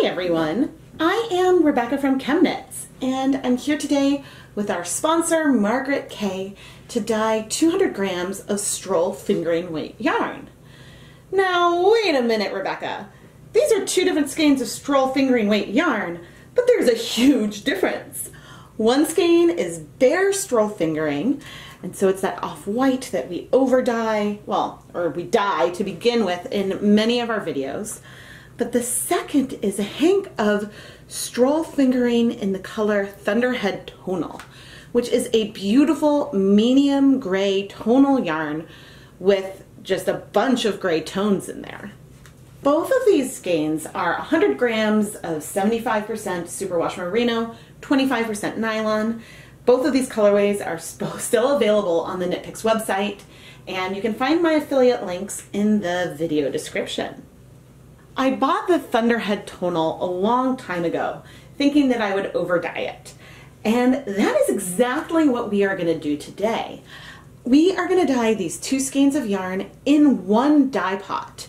everyone, I am Rebecca from ChemKnits, and I'm here today with our sponsor Margaret K to dye 200 grams of Stroll fingering weight yarn. Now wait a minute, Rebecca, these are two different skeins of Stroll fingering weight yarn, but there's a huge difference. One skein is bare Stroll fingering, and so it's that off-white that we over dye, or we dye to begin with in many of our videos. But the second is a hank of Stroll fingering in the color Thunderhead Tonal, which is a beautiful medium gray tonal yarn with just a bunch of gray tones in there. Both of these skeins are 100 grams of 75% superwash merino, 25% nylon. Both of these colorways are still available on the KnitPicks website, and you can find my affiliate links in the video description. I bought the Thunderhead Tonal a long time ago, thinking that I would over dye it. And that is exactly what we are going to do today. We are going to dye these two skeins of yarn in one dye pot.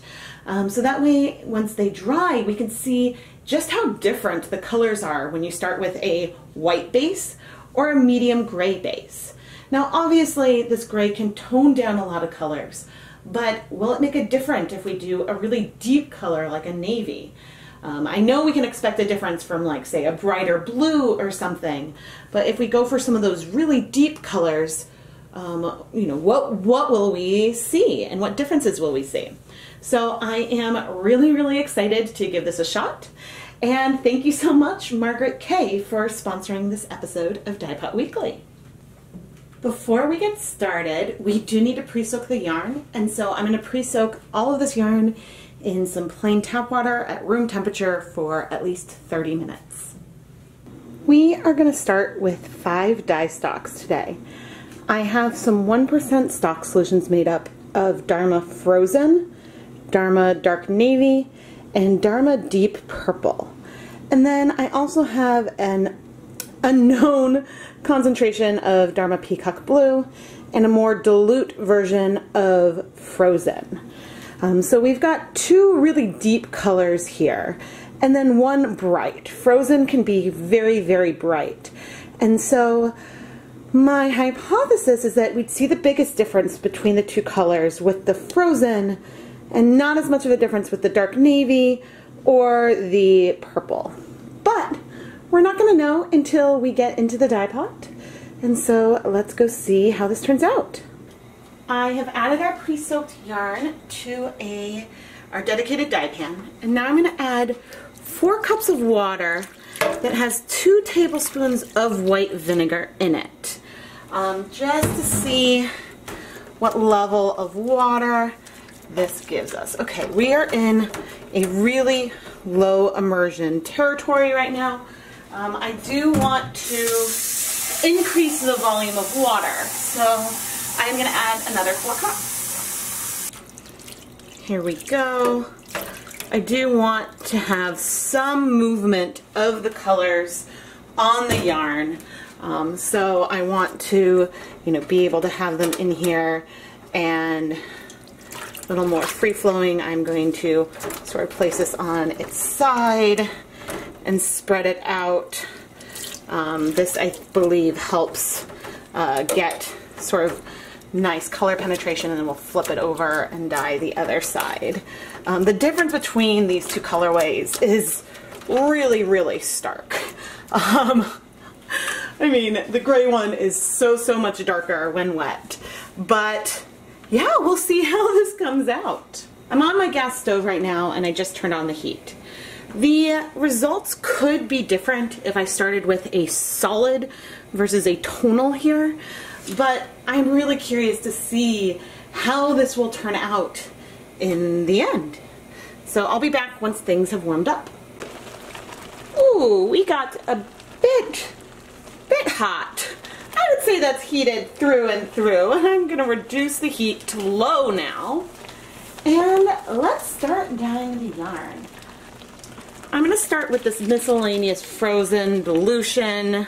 So that way, once they dry, we can see just how different the colors are when you start with a white base or a medium gray base. Now obviously this gray can tone down a lot of colors, but will it make a difference if we do a really deep color like a navy? I know we can expect a difference from, like, say, a brighter blue or something, but if we go for some of those really deep colors, what will we see and what differences will we see? So I am really excited to give this a shot, and thank you so much, Margaret K, for sponsoring this episode of Dyepot Weekly. Before we get started, we do need to pre-soak the yarn, and so I'm going to pre-soak all of this yarn in some plain tap water at room temperature for at least 30 minutes. We are going to start with 5 dye stocks today. I have some 1% stock solutions made up of Dharma Frozen, Dharma Dark Navy, and Dharma Deep Purple. And then I also have an unknown concentration of Dharma Peacock Blue and a more dilute version of Frozen. So we've got 2 really deep colors here, and then 1 bright. Frozen can be very bright. And so my hypothesis is that we'd see the biggest difference between the 2 colors with the Frozen and not as much of a difference with the Dark Navy or the purple. But we're not going to know until we get into the dye pot, and so let's go see how this turns out. I have added our pre-soaked yarn to our dedicated dye pan, and now I'm going to add 4 cups of water that has 2 tablespoons of white vinegar in it, just to see what level of water this gives us. Okay, we are in a really low immersion territory right now. I do want to increase the volume of water, so I'm going to add another 4 cups. Here we go. I do want to have some movement of the colors on the yarn, so I want to, be able to have them in here and a little more free-flowing. I'm going to sort of place this on its side and spread it out. This, I believe, helps get sort of nice color penetration, and then we'll flip it over and dye the other side. The difference between these 2 colorways is really stark. I mean, the gray one is so much darker when wet, but yeah, we'll see how this comes out. I'm on my gas stove right now, and I just turned on the heat. The results could be different if I started with a solid versus a tonal here, but I'm really curious to see how this will turn out in the end. So I'll be back once things have warmed up. Ooh, we got a bit hot. I would say that's heated through and through. I'm going to reduce the heat to low now, and let's start dyeing the yarn. I'm going to start with this miscellaneous Frozen dilution,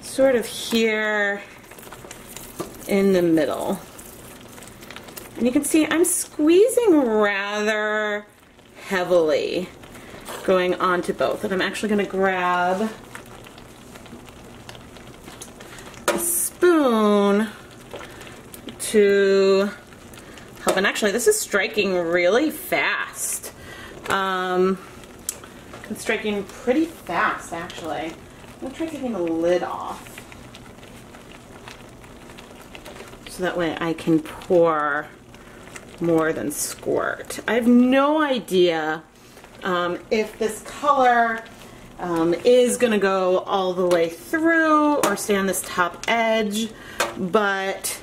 sort of here in the middle. And you can see I'm squeezing rather heavily. going on to both. And I'm actually going to grab a spoon to help. And actually, this is striking really fast. It's striking pretty fast, actually. I'm going to try taking the lid off, so that way I can pour more than squirt. I have no idea if this color is going to go all the way through or stay on this top edge, but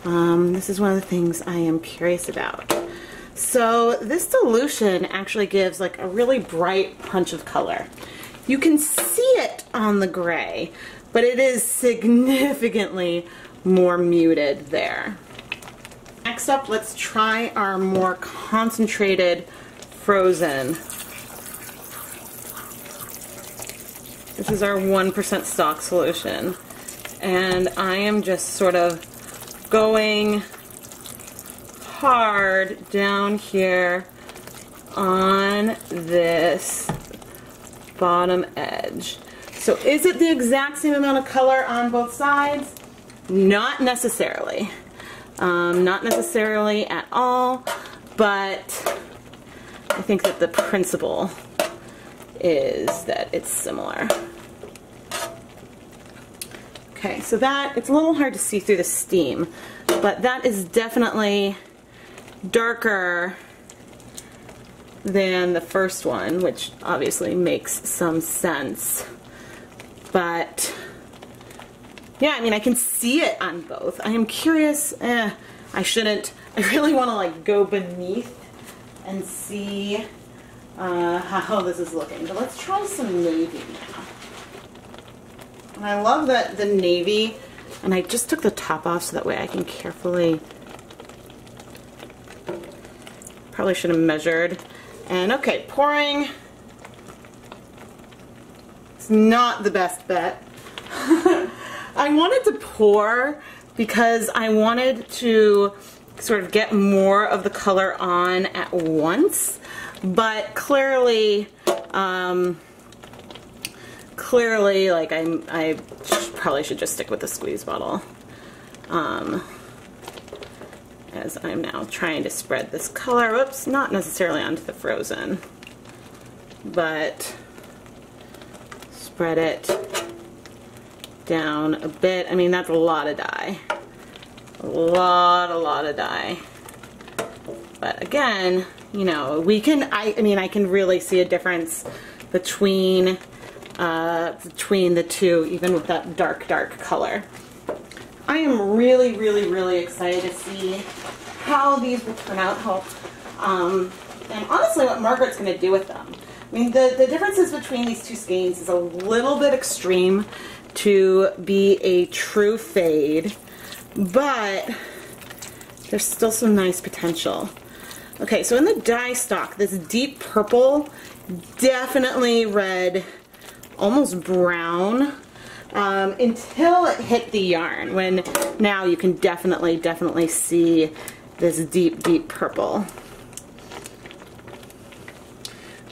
this is one of the things I am curious about. So this dilution actually gives like a really bright punch of color. You can see it on the gray, but it is significantly more muted there. Next up, let's try our more concentrated frozen. This is our 1% stock solution. And I am just sort of going hard down here on this bottom edge. So is it the exact same amount of color on both sides? Not necessarily. Not necessarily at all, but I think that the principle is that it's similar. Okay, so that, it's a little hard to see through the steam, but that is definitely darker than the first one, which obviously makes some sense. But yeah, I mean, I can see it on both. I am curious, I shouldn't, I really want to like go beneath and see how this is looking. But let's try some navy now. And I love that the navy, and I just took the top off so that way I can carefully, probably should have measured. And okay, pouring, it's not the best bet. I wanted to pour because I wanted to sort of get more of the color on at once, but clearly, like I probably should just stick with the squeeze bottle, as I'm now trying to spread this color. Whoops, not necessarily onto the frozen, but spread it down a bit. I mean, that's a lot of dye. A lot of dye. But again, you know, we can, I mean, I can really see a difference between the two, even with that dark color. I am really excited to see how these will turn out, and honestly what Margaret's going to do with them. I mean, the differences between these two skeins is a little bit extreme to be a true fade, but there's still some nice potential. Okay, so in the dye stock, this deep purple, definitely red, almost brown, until it hit the yarn, when now you can definitely see this deep purple.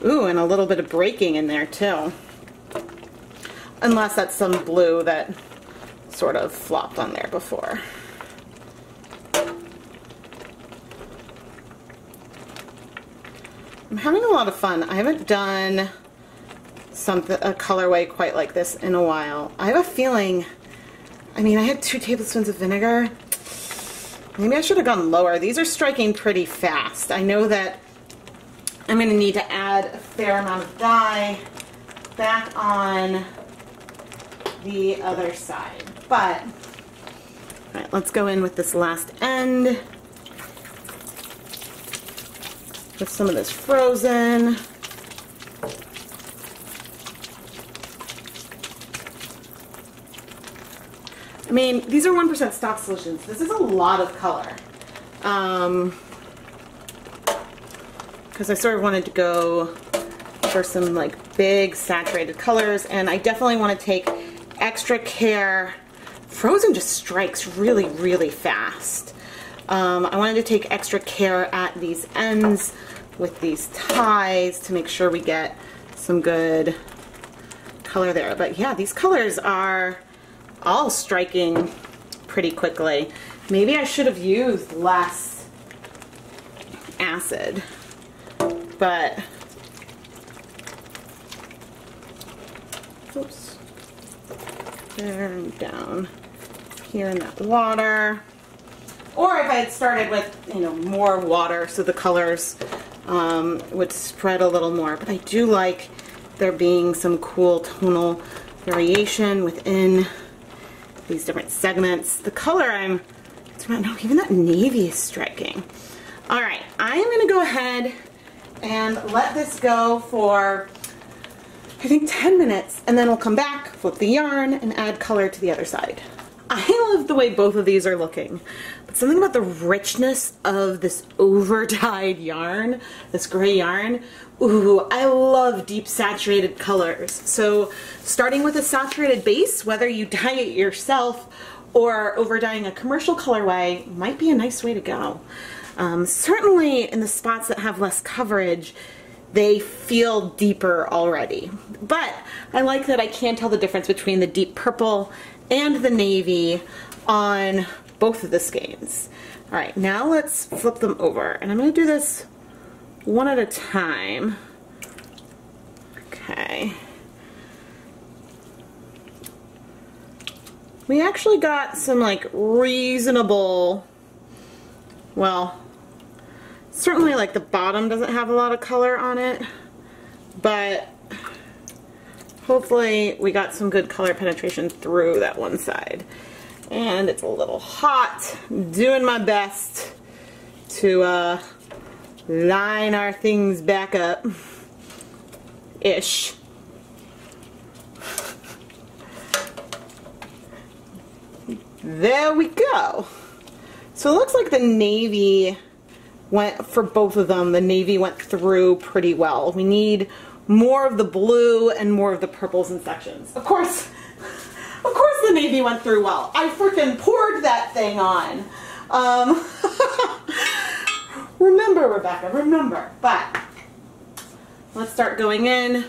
Ooh, and a little bit of breaking in there too. Unless that's some blue that sort of flopped on there before. I'm having a lot of fun. I haven't done a colorway quite like this in a while. I have a feeling, I mean, I had 2 tablespoons of vinegar. Maybe I should have gone lower. These are striking pretty fast. I know that I'm going to need to add a fair amount of dye back on the other side. But, all right, let's go in with this last end with some of this frozen. I mean, these are 1% stock solutions. This is a lot of color. Because I sort of wanted to go for some like big saturated colors, and I definitely want to take extra care. Frozen just strikes really fast. I wanted to take extra care at these ends with these ties to make sure we get some good color there. But yeah, these colors are all striking pretty quickly. Maybe I should have used less acid, but oops, there and down here in that water. Or if I had started with, you know, more water so the colors would spread a little more. But I do like there being some cool tonal variation within these different segments. The color no, even that navy is striking. All right, I am gonna go ahead and let this go for, I think, 10 minutes, and then we'll come back, flip the yarn, and add color to the other side. I love the way both of these are looking, but something about the richness of this over-dyed yarn, this gray yarn, ooh, I love deep saturated colors. So starting with a saturated base, whether you dye it yourself or over-dyeing a commercial colorway, might be a nice way to go. Certainly in the spots that have less coverage, they feel deeper already. But I like that I can tell the difference between the deep purple and the navy on both of the skeins. All right, now let's flip them over. And I'm gonna do this one at a time. Okay. We actually got some like reasonable, well, certainly like the bottom doesn't have a lot of color on it, but hopefully we got some good color penetration through that one side. And it's a little hot, doing my best to line our things back up ish. There we go. So it looks like the navy went, for both of them, the navy went through pretty well. We need more of the blue and more of the purples in sections. Of course the navy went through well. I freaking poured that thing on. Remember, Rebecca, remember. But let's start going in.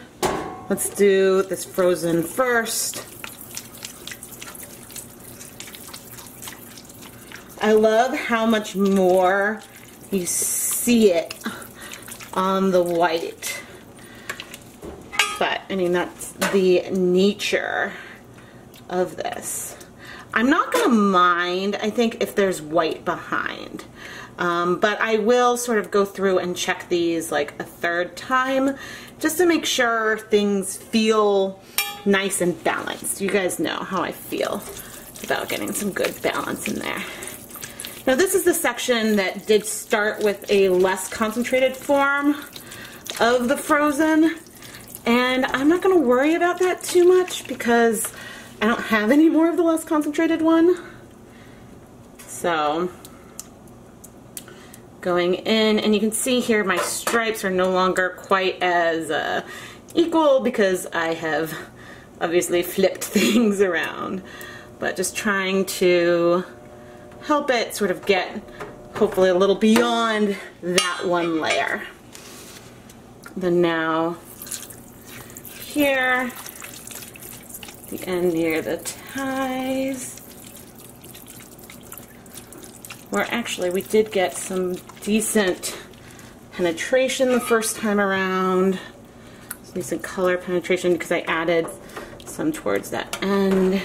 Let's do this frozen first. I love how much more you see it on the white. But, I mean, that's the nature of this. I'm not going to mind, I think, if there's white behind. But I will sort of go through and check these like a third time just to make sure things feel nice and balanced. You guys know how I feel about getting some good balance in there. Now this is the section that did start with a less concentrated form of the frozen, and I'm not going to worry about that too much because I don't have any more of the less concentrated one. So going in, and you can see here my stripes are no longer quite as equal because I have obviously flipped things around, but just trying to help it sort of get hopefully a little beyond that one layer. Then now here, the end near the ties, where actually we did get some decent penetration the first time around. Some decent color penetration because I added some towards that end,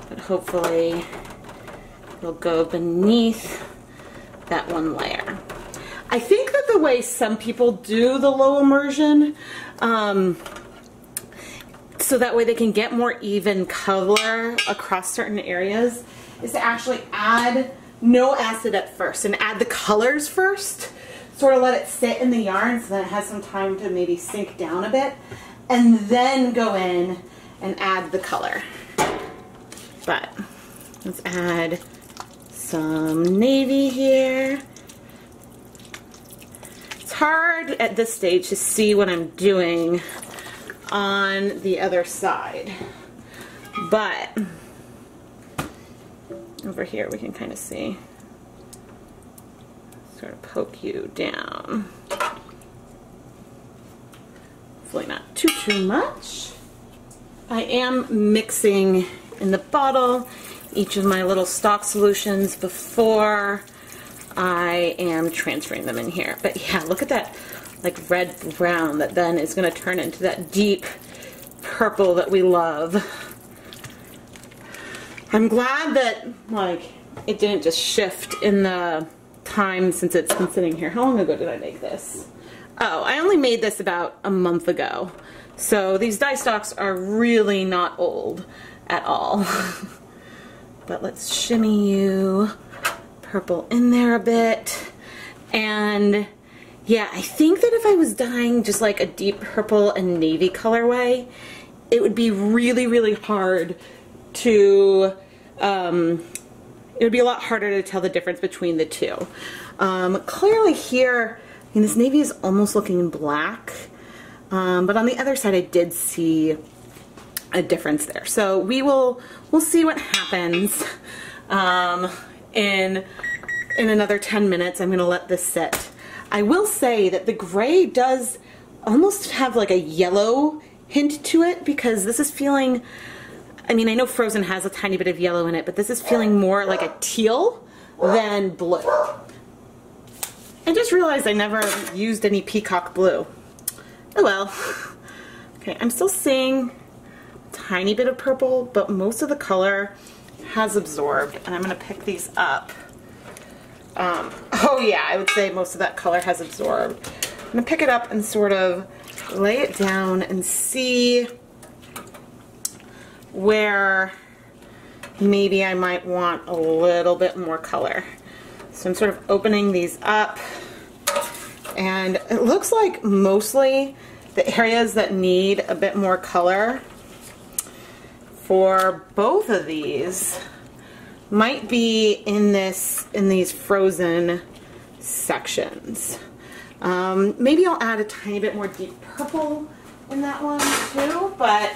but hopefully it'll go beneath that one layer. I think that the way some people do the low immersion, so that way they can get more even color across certain areas, is to actually add no acid at first and add the colors first. Sort of let it sit in the yarn so that it has some time to maybe sink down a bit, and then go in and add the color. But let's add some navy here. It's hard at this stage to see what I'm doing on the other side, but over here we can kind of see, sort of poke you down. hopefully not too much. I am mixing in the bottle each of my little stock solutions before I am transferring them in here. But yeah, look at that like red brown that then is going to turn into that deep purple that we love. I'm glad that like it didn't just shift in the time since it's been sitting here. How long ago did I make this? Oh, I only made this about a month ago. So these dye stocks are really not old at all. But let's shimmy you purple in there a bit. And yeah, I think that if I was dyeing just like a deep purple and navy colorway, it would be really, really hard to, it would be a lot harder to tell the difference between the two. Clearly here, I mean, this navy is almost looking black, but on the other side I did see a difference there. So we'll see what happens in another 10 minutes. I'm gonna let this sit. I will say that the gray does almost have like a yellow hint to it, because this is feeling, I mean, I know Frozen has a tiny bit of yellow in it, but this is feeling more like a teal than blue. I just realized I never used any peacock blue. Oh well. Okay, I'm still seeing a tiny bit of purple, but most of the color has absorbed, and I'm gonna pick these up. Oh yeah, I would say most of that color has absorbed. I'm gonna pick it up and sort of lay it down and see where maybe I might want a little bit more color. So I'm sort of opening these up, and it looks like mostly the areas that need a bit more color for both of these might be in these Frozen sections. Maybe I'll add a tiny bit more deep purple in that one too, but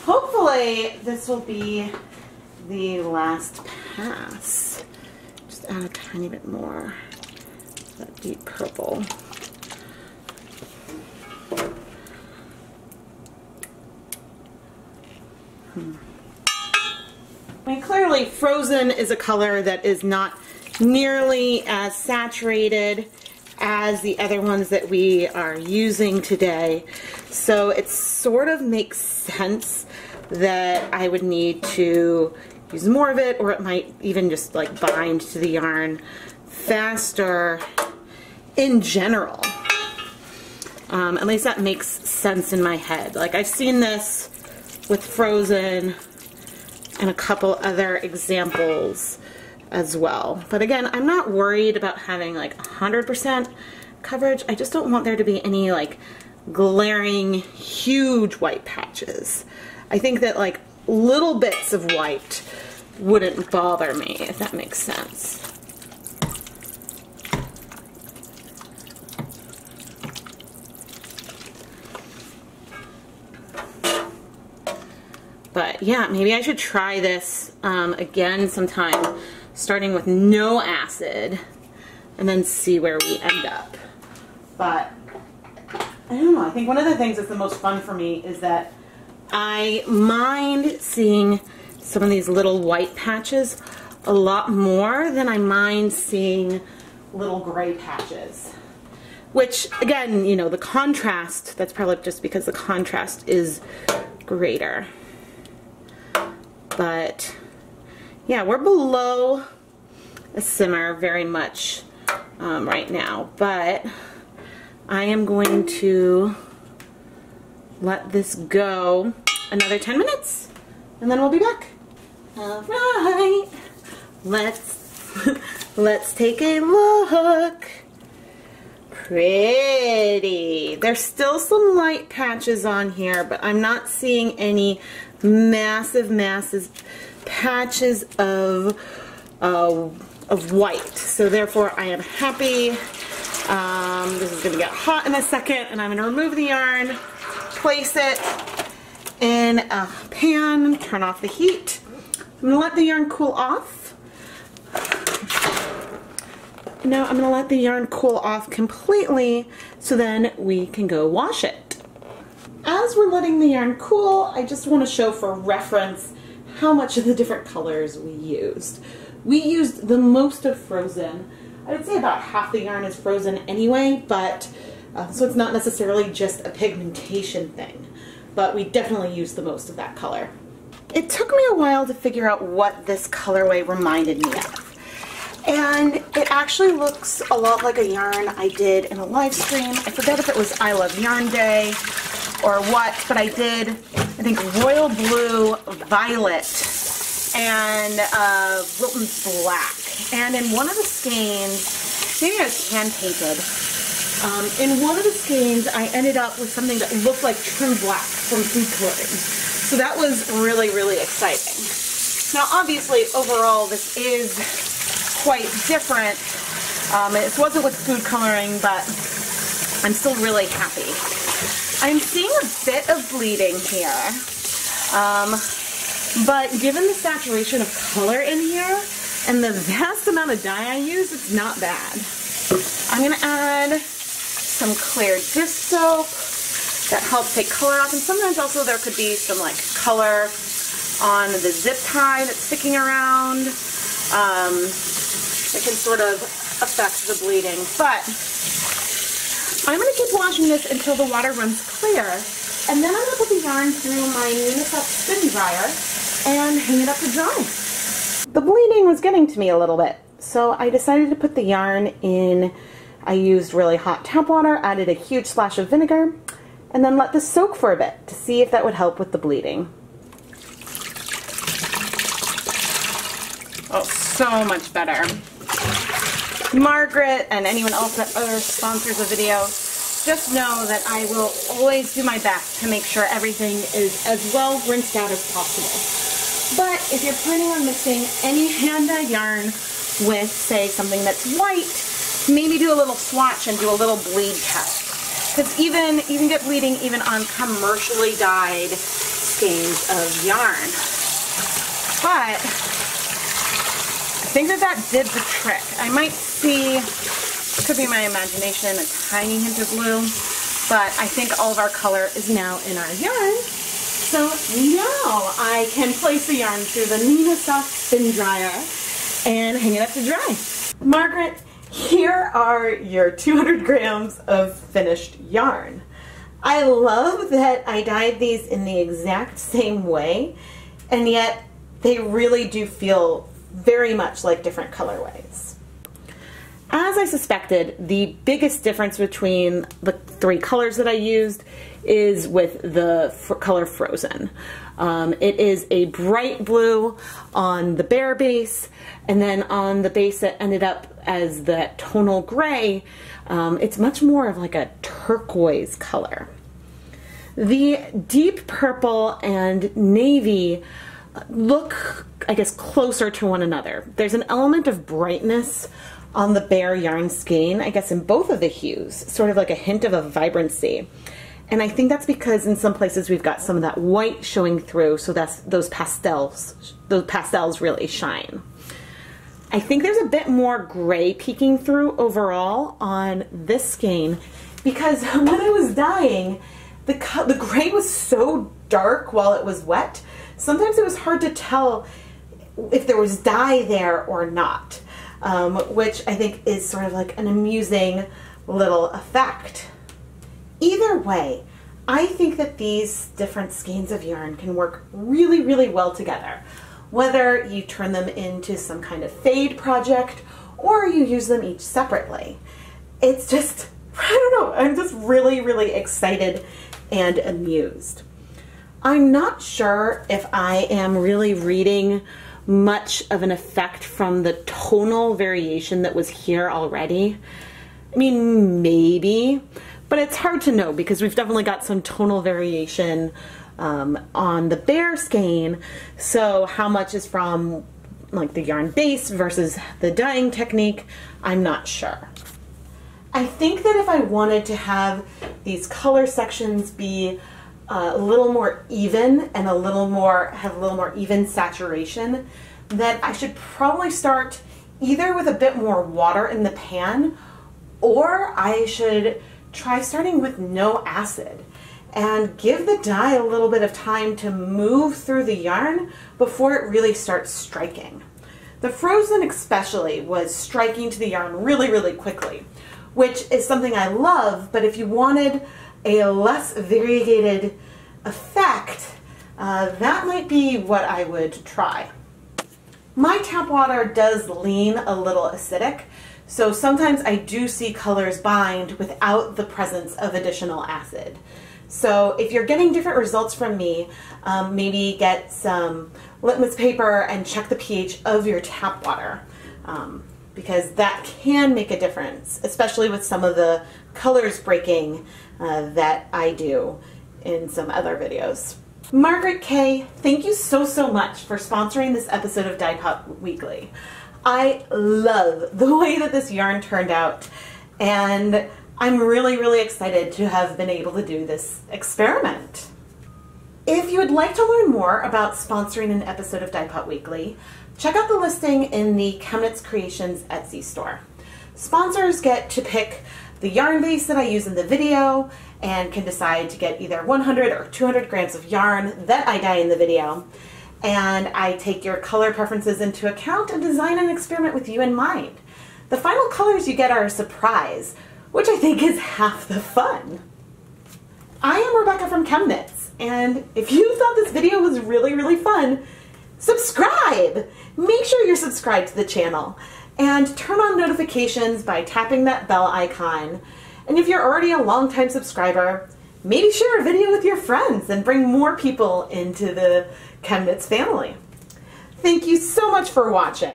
hopefully this will be the last pass. Just add a tiny bit more of that deep purple. I mean, clearly Frozen is a color that is not nearly as saturated as the other ones that we are using today. So it sort of makes sense that I would need to use more of it, or it might even just like bind to the yarn faster in general. At least that makes sense in my head. Like, I've seen this with Frozen and a couple other examples as well. But again, I'm not worried about having like 100% coverage. I just don't want there to be any like glaring huge white patches. I think that like little bits of white wouldn't bother me, if that makes sense. But yeah, maybe I should try this again sometime, starting with no acid, and then see where we end up. But I don't know, I think one of the things that's the most fun for me is that I mind seeing some of these little white patches a lot more than I mind seeing little gray patches. Which, again, you know, the contrast, that's probably just because the contrast is greater. But yeah, we're below a simmer very much right now, but I am going to let this go another 10 minutes and then we'll be back. All right, let's take a look. Pretty. There's still some light patches on here, but I'm not seeing any massive patches of white. So therefore I am happy. This is going to get hot in a second, and I'm going to remove the yarn, place it in a pan, turn off the heat. I'm going to let the yarn cool off. Now I'm gonna let the yarn cool off completely so then we can go wash it. As we're letting the yarn cool, I just want to show for reference how much of the different colors we used. We used the most of frozen. I would say about half the yarn is frozen anyway, but so it's not necessarily just a pigmentation thing, but we definitely used the most of that color. It took me a while to figure out what this colorway reminded me of. And it actually looks a lot like a yarn I did in a live stream. I forget if it was I Love Yarn Day or what, but I did, I think, royal blue, violet, and Wilton's black. And in one of the skeins, maybe I was hand painted, in one of the skeins I ended up with something that looked like trim black from food coloring. So that was really, really exciting. Now obviously overall this is quite different. It wasn't with food coloring, but I'm still really happy. I'm seeing a bit of bleeding here, but given the saturation of color in here and the vast amount of dye I use, it's not bad. I'm going to add some clear dish soap that helps take color off, and sometimes also there could be some like color on the zip tie that's sticking around. It can sort of affect the bleeding, but I'm going to keep washing this until the water runs clear, and then I'm going to put the yarn through my Presoak spin dryer and hang it up to dry. The bleeding was getting to me a little bit, so I decided to put the yarn in. I used really hot tap water, added a huge splash of vinegar, and then let this soak for a bit to see if that would help with the bleeding. Oh, so much better. Margaret and anyone else that sponsors a video, just know that I will always do my best to make sure everything is as well rinsed out as possible. But if you're planning on mixing any hand-dyed yarn with, say, something that's white, maybe do a little swatch and do a little bleed test. Because you can get bleeding even on commercially dyed skeins of yarn. But I think that did the trick. I might see, it could be my imagination, a tiny hint of blue, but I think all of our color is now in our yarn. So now I can place the yarn through the Presoak spin dryer and hang it up to dry. Margaret, here are your 200 grams of finished yarn. I love that I dyed these in the exact same way, and yet they really do feel very much like different colorways. As I suspected, the biggest difference between the three colors that I used is with the color Frozen. It is a bright blue on the bare base, and then on the base that ended up as the tonal gray, it's much more of like a turquoise color. The deep purple and navy look, I guess, closer to one another. There's an element of brightness on the bare yarn skein, I guess in both of the hues, sort of like a hint of a vibrancy. And I think that's because in some places we've got some of that white showing through, so that's those pastels really shine. I think there's a bit more gray peeking through overall on this skein, because when I was dyeing, the gray was so dark while it was wet. Sometimes it was hard to tell if there was dye there or not, which I think is sort of like an amusing little effect. Either way, I think that these different skeins of yarn can work really, really well together. Whether you turn them into some kind of fade project or you use them each separately. It's just, I don't know, I'm just really, really excited and amused. I'm not sure if I am really reading much of an effect from the tonal variation that was here already. I mean, maybe, but it's hard to know because we've definitely got some tonal variation on the bare skein. So how much is from like the yarn base versus the dyeing technique, I'm not sure. I think that if I wanted to have these color sections be a little more even and have a little more even saturation, then I should probably start either with a bit more water in the pan, or I should try starting with no acid and give the dye a little bit of time to move through the yarn before it really starts striking. The frozen especially was striking to the yarn really, really quickly, which is something I love, but if you wanted a less variegated effect, that might be what I would try. My tap water does lean a little acidic, so sometimes I do see colors bind without the presence of additional acid. So if you're getting different results from me, maybe get some litmus paper and check the pH of your tap water, because that can make a difference, especially with some of the colors breaking that I do in some other videos. Margaret K, thank you so much for sponsoring this episode of Dyepot Weekly. I love the way that this yarn turned out, and I'm really excited to have been able to do this experiment. If you would like to learn more about sponsoring an episode of Dyepot Weekly, check out the listing in the ChemKnits Creations Etsy store. Sponsors get to pick the yarn base that I use in the video and can decide to get either 100 or 200 grams of yarn that I dye in the video. And I take your color preferences into account and design an experiment with you in mind. The final colors you get are a surprise, which I think is half the fun. I am Rebecca from ChemKnits, and if you thought this video was really fun, subscribe! Make sure you're subscribed to the channel, and turn on notifications by tapping that bell icon. And if you're already a longtime subscriber, maybe share a video with your friends and bring more people into the ChemKnits family. Thank you so much for watching.